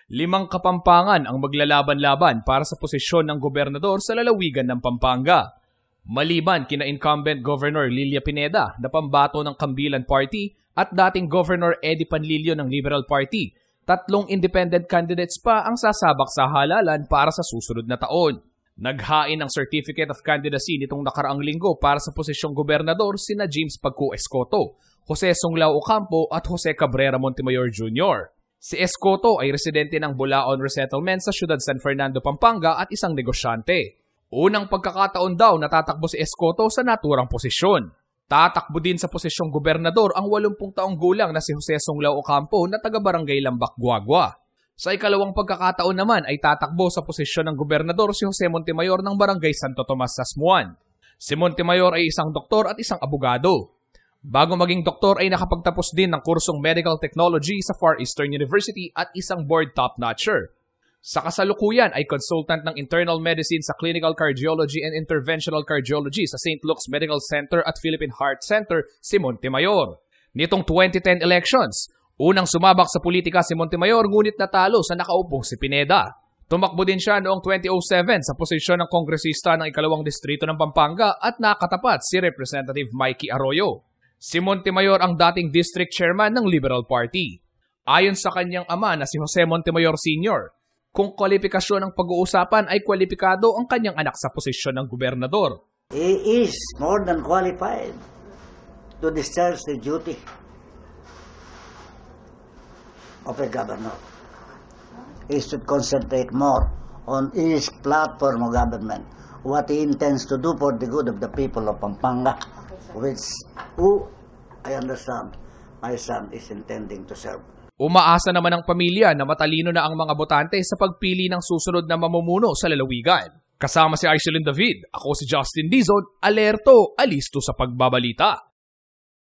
5 Kapampangan ang maglalaban-laban para sa posisyon ng gobernador sa lalawigan ng Pampanga. Maliban kina incumbent Governor Lilia Pineda na pambato ng Kambilan Party at dating Governor Eddie Panlilio ng Liberal Party, 3 independent candidates pa ang sasabak sa halalan para sa susunod na taon. Naghain ng Certificate of Candidacy nitong nakaraang linggo para sa posisyong gobernador sina James Pagco Escoto, Jose Songlao Ocampo at Jose Cabrera Montemayor Jr. Si Escoto ay residente ng Bulaon Resettlement sa Siyudad San Fernando, Pampanga at isang negosyante. Unang pagkakataon daw natatakbo si Escoto sa naturang posisyon. Tatakbo din sa posisyong gobernador ang 80 taong gulang na si Jose Songlao Ocampo na taga-barangay Lambak, Guagua. Sa ikalawang pagkakataon naman ay tatakbo sa posisyon ng gobernador si Jose Montemayor ng barangay Santo Tomas, Sasmuan. Si Montemayor ay isang doktor at isang abogado. Bago maging doktor ay nakapagtapos din ng kursong Medical Technology sa Far Eastern University at isang board top-notcher. Sa kasalukuyan ay consultant ng internal medicine sa Clinical Cardiology and Interventional Cardiology sa St. Luke's Medical Center at Philippine Heart Center si Montemayor. Nitong 2010 elections, unang sumabak sa politika si Montemayor ngunit natalo sa nakaupong si Pineda. Tumakbo din siya noong 2007 sa posisyon ng kongresista ng 2nd distrito ng Pampanga at nakatapat si Representative Mikey Arroyo. Si Montemayor ang dating district chairman ng Liberal Party. Ayon sa kanyang ama na si Jose Montemayor Sr., kung kwalifikasyon ng pag-uusapan ay kwalipikado ang kanyang anak sa posisyon ng gobernador. He is more than qualified to discharge the duty of a governor. He should concentrate more on his platform of government, what he intends to do for the good of the people of Pampanga, who I understand my son is intending to serve. Umaasa naman ang pamilya na matalino na ang mga botante sa pagpili ng susunod na mamumuno sa lalawigan. Kasama si Aiselin David, ako si Justin Dizon, alerto, alisto sa pagbabalita.